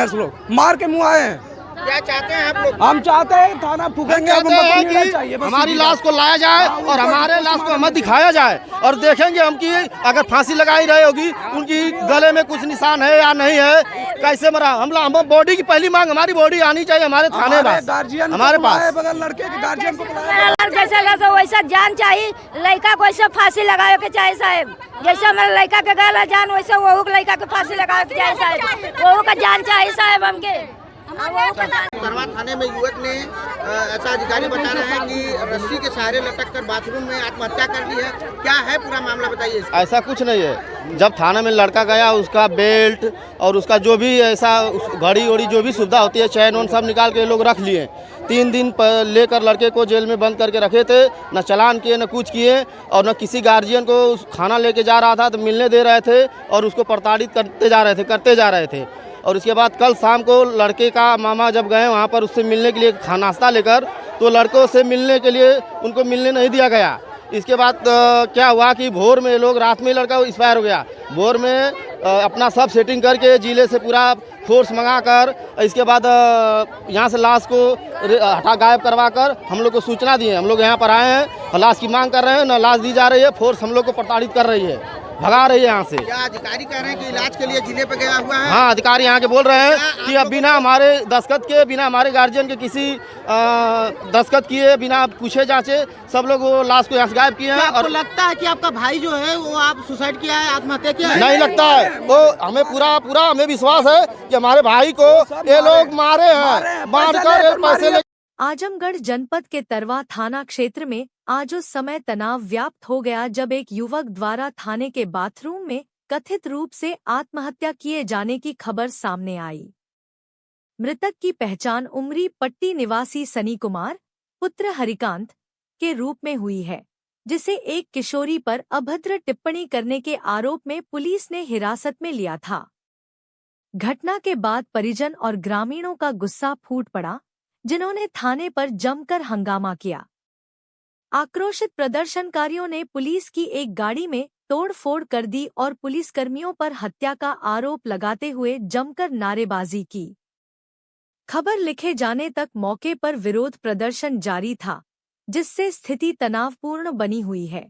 बदमाश लोग मार के मुँह आए हैं। क्या चाहते हैं आप लोग? हम चाहते हैं थाना फूकेंगे, कहते हैं कि हमारी लाश को लाया जाए और हमारे लाश को हमें दिखाया जाए और देखेंगे हम कि अगर फांसी लगाई रही होगी उनकी गले में कुछ निशान है या नहीं है, कैसे मरा। हम बॉडी की पहली मांग हमारी बॉडी आनी चाहिए हमारे थाने में, हमारे पास। बगल लड़के के गार्जियन को जैसा वैसा जान चाहिए, लड़का को वैसा फांसी लगावे के चाहिए साहब। जैसे हमारे लड़का के गला जान वैसे वहू के लड़का के फांसी लगावे के चाहिए साहब। वहू का जान चाहिए साहब हमके। तरवा थाने में युवक ने ऐसा अधिकारी बता रहे हैं कि रस्सी के सहारे लटक कर बाथरूम में आत्महत्या कर ली है। क्या है पूरा मामला, बताइए। ऐसा कुछ नहीं है। जब थाने में लड़का गया उसका बेल्ट और उसका जो भी ऐसा घड़ी उड़ी जो भी सुविधा होती है, चैन उन सब निकाल के लोग रख लिए। 3 दिन लेकर लड़के को जेल में बंद करके रखे थे, न चालान किए न कुछ किए और न किसी गार्जियन को खाना लेके जा रहा था तो मिलने दे रहे थे और उसको प्रताड़ित करते जा रहे थे। और उसके बाद कल शाम को लड़के का मामा जब गए वहाँ पर उससे मिलने के लिए नाश्ता लेकर, तो लड़कों से मिलने के लिए उनको मिलने नहीं दिया गया। इसके बाद क्या हुआ कि भोर में लोग, रात में लड़का एक्सपायर हो गया। भोर में अपना सब सेटिंग करके जिले से पूरा फोर्स मंगा कर इसके बाद यहाँ से लाश को हटा गायब करवा कर हम लोग को सूचना दिए। हम लोग यहाँ पर आए हैं, लाश की मांग कर रहे हैं, न लाश दी जा रही है। फोर्स हम लोग को प्रताड़ित कर रही है, भगा रही है यहाँ से। क्या अधिकारी कह रहे हैं कि इलाज के लिए जिले पे गया हुआ है? हाँ, अधिकारी यहाँ के बोल रहे हैं कि अब बिना हमारे दस्तखत के, बिना हमारे गार्जियन के किसी दस्तखत किए, बिना पूछे जांचे सब लोग वो लाश को यहाँ से गायब किए हैं। और लगता है कि आपका भाई जो है वो आप सुसाइड किया है, आत्महत्या किया है? नहीं लगता है, वो हमें पूरा हमें विश्वास है कि हमारे भाई को ये लोग मारे हैं, मारकर पैसे ले। आजमगढ़ जनपद के तरवा थाना क्षेत्र में आज उस समय तनाव व्याप्त हो गया जब एक युवक द्वारा थाने के बाथरूम में कथित रूप से आत्महत्या किए जाने की खबर सामने आई। मृतक की पहचान उमरी पट्टी निवासी सनी कुमार पुत्र हरिकांत के रूप में हुई है, जिसे एक किशोरी पर अभद्र टिप्पणी करने के आरोप में पुलिस ने हिरासत में लिया था। घटना के बाद परिजन और ग्रामीणों का गुस्सा फूट पड़ा, जिन्होंने थाने पर जमकर हंगामा किया। आक्रोशित प्रदर्शनकारियों ने पुलिस की एक गाड़ी में तोड़फोड़ कर दी और पुलिसकर्मियों पर हत्या का आरोप लगाते हुए जमकर नारेबाजी की। खबर लिखे जाने तक मौके पर विरोध प्रदर्शन जारी था, जिससे स्थिति तनावपूर्ण बनी हुई है।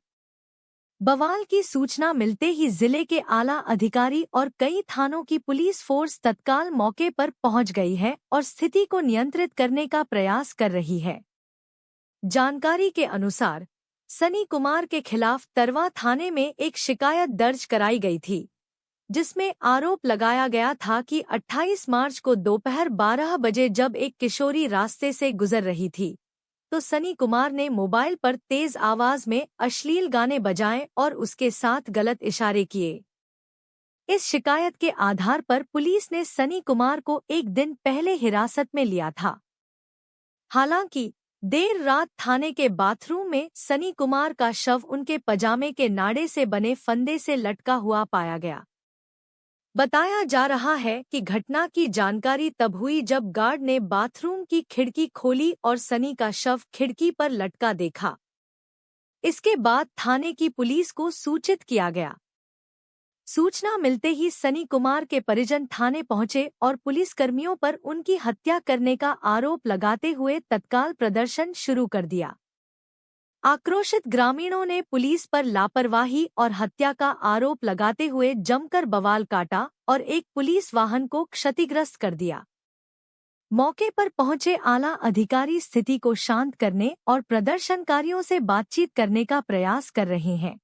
बवाल की सूचना मिलते ही जिले के आला अधिकारी और कई थानों की पुलिस फोर्स तत्काल मौके पर पहुंच गई है और स्थिति को नियंत्रित करने का प्रयास कर रही है। जानकारी के अनुसार सनी कुमार के खिलाफ तरवा थाने में एक शिकायत दर्ज कराई गई थी, जिसमें आरोप लगाया गया था कि 28 मार्च को दोपहर 12 बजे जब एक किशोरी रास्ते से गुजर रही थी, तो सनी कुमार ने मोबाइल पर तेज आवाज में अश्लील गाने बजाए और उसके साथ गलत इशारे किए। इस शिकायत के आधार पर पुलिस ने सनी कुमार को एक दिन पहले हिरासत में लिया था। हालांकि देर रात थाने के बाथरूम में सनी कुमार का शव उनके पजामे के नाड़े से बने फंदे से लटका हुआ पाया गया। बताया जा रहा है कि घटना की जानकारी तब हुई जब गार्ड ने बाथरूम की खिड़की खोली और सनी का शव खिड़की पर लटका देखा। इसके बाद थाने की पुलिस को सूचित किया गया। सूचना मिलते ही सनी कुमार के परिजन थाने पहुंचे और पुलिसकर्मियों पर उनकी हत्या करने का आरोप लगाते हुए तत्काल प्रदर्शन शुरू कर दिया। आक्रोशित ग्रामीणों ने पुलिस पर लापरवाही और हत्या का आरोप लगाते हुए जमकर बवाल काटा और एक पुलिस वाहन को क्षतिग्रस्त कर दिया। मौके पर पहुंचे आला अधिकारी स्थिति को शांत करने और प्रदर्शनकारियों से बातचीत करने का प्रयास कर रहे हैं।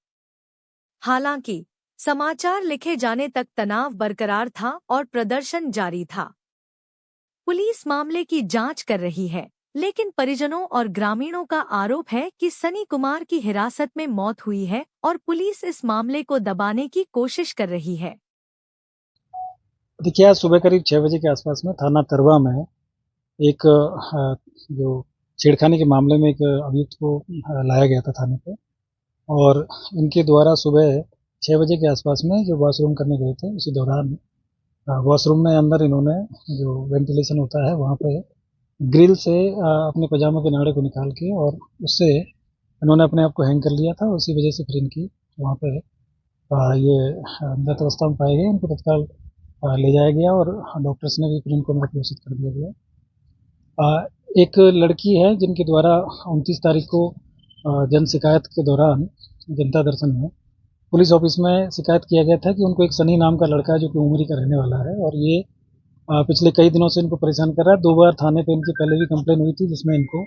हालांकि समाचार लिखे जाने तक तनाव बरकरार था और प्रदर्शन जारी था। पुलिस मामले की जांच कर रही है, लेकिन परिजनों और ग्रामीणों का आरोप है कि सनी कुमार की हिरासत में मौत हुई है और पुलिस इस मामले को दबाने की कोशिश कर रही है। देखिए, आज सुबह करीब 6 बजे के आसपास में थाना तरवा में एक जो छेड़खानी के मामले में एक अभियुक्त को लाया गया था थाने पे, और इनके द्वारा सुबह 6 बजे के आसपास में जो वॉशरूम करने गए थे, उसी दौरान वॉशरूम में अंदर इन्होंने जो वेंटिलेशन होता है वहाँ पे ग्रिल से अपने पजामा के नाड़े को निकाल के और उससे इन्होंने अपने आप को हैंग कर लिया था। उसी वजह से फिर इनकी वहाँ पे ये मृत अवस्था में पाए गए। इनको तत्काल ले जाया गया और डॉक्टर्स ने भी फिर इनको मृत घोषित कर दिया गया। एक लड़की है जिनके द्वारा 29 तारीख को जन शिकायत के दौरान जनता दर्शन में पुलिस ऑफिस में शिकायत किया गया था कि उनको एक सनी नाम का लड़का है जो कि उमरी का रहने वाला है और ये पिछले कई दिनों से इनको परेशान कर रहा है। 2 बार थाने पे इनकी पहले भी कंप्लेन हुई थी जिसमें इनको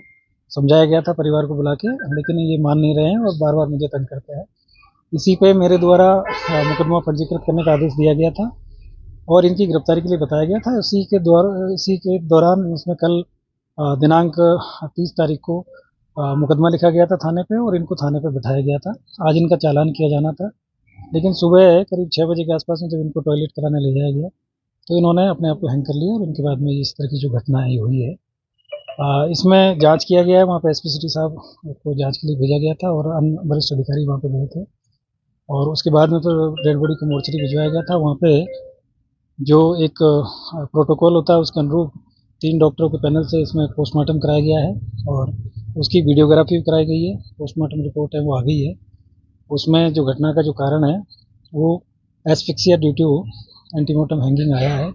समझाया गया था परिवार को बुला के, लेकिन ये मान नहीं रहे हैं और बार बार मुझे तंग करते हैं। इसी पे मेरे द्वारा मुकदमा पंजीकृत करने का आदेश दिया गया था और इनकी गिरफ्तारी के लिए बताया गया था। इसी के दौरान इसमें कल दिनांक 30 तारीख को मुकदमा लिखा गया था थाने पे और इनको थाने पे बिठाया गया था। आज इनका चालान किया जाना था, लेकिन सुबह करीब 6 बजे के आसपास में जब इनको टॉयलेट कराने ले जाया गया तो इन्होंने अपने आप को हैंग कर लिया और उनके बाद में इस तरह की जो घटना है हुई है। इसमें जांच किया गया है, वहाँ पे एसपी सिटी साहब को जांच के लिए भेजा गया था और अन्य वरिष्ठ अधिकारी वहाँ पे गए थे और उसके बाद में तो डेड बॉडी को मोर्चरी भिजवाया गया था। वहाँ पे जो एक प्रोटोकॉल होता है उसके अनुरूप 3 डॉक्टरों के पैनल से इसमें पोस्टमार्टम कराया गया है और उसकी वीडियोग्राफी भी कराई गई है। पोस्टमार्टम रिपोर्ट है वो आ गई है। उसमें जो घटना का जो कारण है वो asphyxia due to antemortem hanging आया है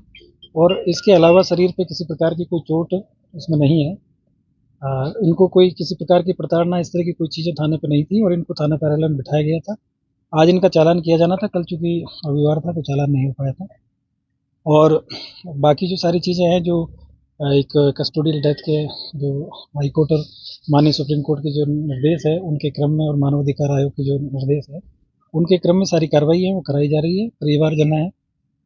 और इसके अलावा शरीर पे किसी प्रकार की कोई चोट इसमें नहीं है। इनको कोई किसी प्रकार की प्रताड़ना इस तरह की कोई चीज़ें थाने पे नहीं थी और इनको थाना कार्यालय में बिठाया गया था। आज इनका चालान किया जाना था, कल चूँकि रविवार था तो चालान नहीं हो पाया था। और बाकी जो सारी चीज़ें हैं जो एक कस्टोडियल डेथ के जो हाई कोर्ट और माननीय सुप्रीम कोर्ट के जो निर्देश है उनके क्रम में और मानवाधिकार आयोग के जो निर्देश है उनके क्रम में सारी कार्रवाई है वो कराई जा रही है। परिवारजन है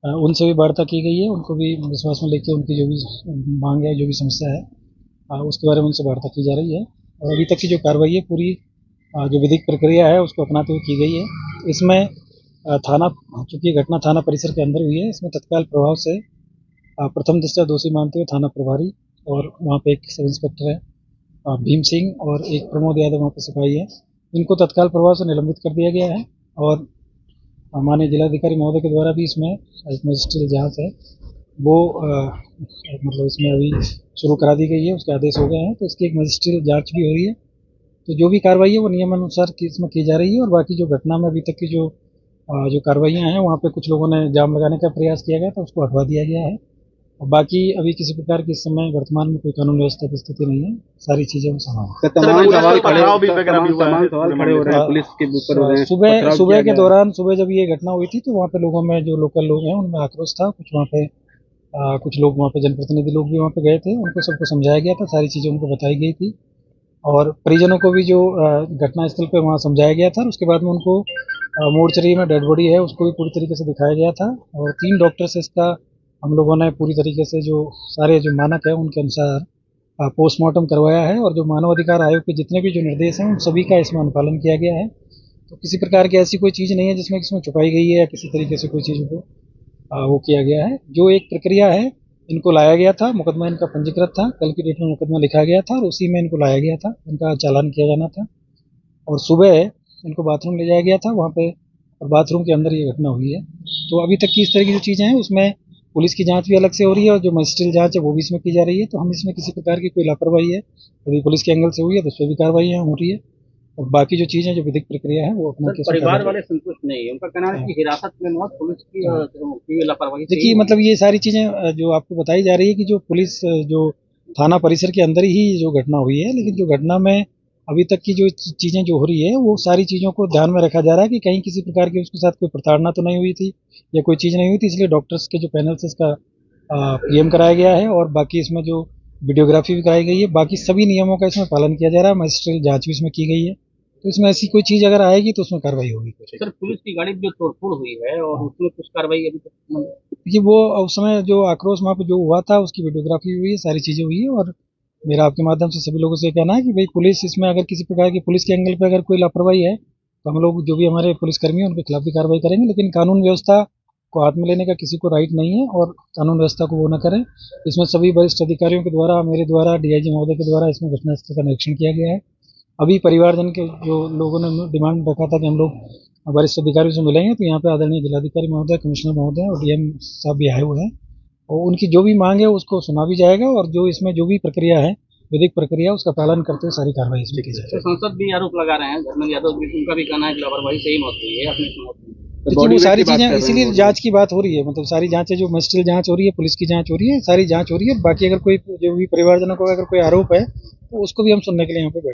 उनसे भी वार्ता की गई है, उनको भी विश्वास में लेके उनकी जो भी मांग है जो भी समस्या है उसके बारे में उनसे वार्ता की जा रही है और अभी तक की जो कार्रवाई है पूरी जो विधिक प्रक्रिया है उसको अपनाते हुए की गई है। इसमें थाना चूँकि घटना थाना परिसर के अंदर हुई है, इसमें तत्काल प्रभाव से प्रथम दृष्टया दोषी मानते हुए थाना प्रभारी और वहाँ पे एक सब इंस्पेक्टर है भीम सिंह और एक प्रमोद यादव वहाँ पे सिपाही है, इनको तत्काल प्रभाव से निलंबित कर दिया गया है और माननीय जिलाधिकारी महोदय के द्वारा भी इसमें एक मजिस्ट्रियल जांच है वो मतलब इसमें अभी शुरू करा दी गई है, उसके आदेश हो गए हैं तो इसकी एक मजिस्ट्रियल जांच भी हो रही है। तो जो भी कार्रवाई है वो नियमानुसार इसमें की जा रही है और बाकी जो घटना में अभी तक की जो कार्रवाइयाँ हैं वहाँ पे कुछ लोगों ने जाम लगाने का प्रयास किया गया था, उसको हटवा दिया गया है और बाकी अभी किसी प्रकार की इस समय वर्तमान में कोई कानून व्यवस्था की स्थिति नहीं है, सारी चीजें वो समान है। सुबह के दौरान सुबह जब ये घटना हुई थी तो वहाँ पे लोगों में जो लोकल लोग हैं उनमें आक्रोश था। कुछ वहाँ पे कुछ लोग वहाँ पे जनप्रतिनिधि लोग भी वहाँ पे गए थे, उनको सबको समझाया गया था, सारी चीज़ें उनको बताई गई थी और परिजनों को भी जो घटनास्थल पे वहाँ समझाया गया था। उसके बाद में उनको मोर्चरी में डेड बॉडी है उसको भी पूरी तरीके से दिखाया गया था और 3 डॉक्टर से इसका हम लोगों ने पूरी तरीके से जो सारे जो मानक है उनके अनुसार पोस्टमार्टम करवाया है और जो मानवाधिकार आयोग के जितने भी जो निर्देश हैं उन सभी का इसमें अनुपालन किया गया है। तो किसी प्रकार की ऐसी कोई चीज़ नहीं है जिसमें इसमें छुपाई गई है या किसी तरीके से कोई चीज़ को वो किया गया है। जो एक प्रक्रिया है इनको लाया गया था, मुकदमा इनका पंजीकृत था, कल की डेट में मुकदमा लिखा गया था और उसी में इनको लाया गया था, इनका चालान किया जाना था और सुबह इनको बाथरूम ले जाया गया था वहाँ पे और बाथरूम के अंदर ये घटना हुई है। तो अभी तक की इस तरह की जो चीज़ें हैं उसमें पुलिस की जांच भी अलग से हो रही है और जो मजिस्ट्रियल जांच है वो भी इसमें की जा रही है। तो हम इसमें किसी प्रकार की कोई लापरवाही है यदि पुलिस के एंगल से हुई है तो उस पर भी कार्रवाई हो रही है और बाकी जो चीज़ें जो विधिक प्रक्रिया है वो अपना परिवार वाले संतुष्ट नहीं है, उनका कहना है कि हिरासत में मौत पुलिस की लापरवाही। देखिए मतलब ये सारी चीज़ें जो आपको बताई जा रही है कि जो पुलिस जो थाना परिसर के अंदर ही जो घटना हुई है, लेकिन जो घटना में अभी तक की जो चीज़ें जो हो रही है वो सारी चीज़ों को ध्यान में रखा जा रहा है कि कहीं किसी प्रकार की उसके साथ कोई प्रताड़ना तो नहीं हुई थी या कोई चीज़ नहीं हुई थी, इसलिए डॉक्टर्स के जो पैनल से इसका पीएम कराया गया है और बाकी इसमें जो वीडियोग्राफी भी कराई गई है, बाकी सभी नियमों का इसमें पालन किया जा रहा है। मजिस्ट्रियल जांच भी इसमें की गई है तो इसमें ऐसी कोई चीज़ अगर आएगी तो उसमें कार्रवाई होगी। सर पुलिस की गाड़ी जो तोड़फोड़ हुई है और उसमें कुछ कार्रवाई अभी तक देखिए वो उस समय जो आक्रोश वहाँ पे जो हुआ था उसकी वीडियोग्राफी हुई है, सारी चीज़ें हुई है और मेरा आपके माध्यम से सभी लोगों से कहना है कि भाई पुलिस इसमें अगर किसी प्रकार की पुलिस के एंगल पे अगर कोई लापरवाही है तो हम लोग जो भी हमारे पुलिसकर्मी हैं उनके खिलाफ भी कार्रवाई करेंगे, लेकिन कानून व्यवस्था को हाथ में लेने का किसी को राइट नहीं है और कानून व्यवस्था को वो न करें। इसमें सभी वरिष्ठ अधिकारियों के द्वारा, मेरे द्वारा, डीआईजी महोदय के द्वारा इसमें घटनास्थल का निरीक्षण किया गया है। अभी परिवारजन के जो लोगों ने डिमांड रखा था कि हम लोग वरिष्ठ अधिकारियों से मिलेंगे तो यहाँ पे आदरणीय जिलाधिकारी महोदय, कमिश्नर महोदय और डीएम साहब भी आए हुए हैं और उनकी जो भी मांग है उसको सुना भी जाएगा और जो इसमें जो भी प्रक्रिया है विधिक प्रक्रिया उसका पालन करते हुए सारी कार्रवाई इसमें की जाएगी। सांसद भी आरोप लगा रहे हैं, धर्मेंद्र यादव भी, उनका भी कहना है कि लापरवाही से ही मौत हुई है, अपनी मौत। देखिए वो सारी चीजें इसीलिए जांच की बात हो रही है, मतलब सारी जांचें जो मजिस्ट्रियल जांच हो रही है, पुलिस की जांच हो रही है, सारी जांच हो रही है। बाकी अगर कोई जो भी परिवारजनों को अगर कोई आरोप है तो उसको भी हम सुनने के लिए यहाँ पे बैठे हैं।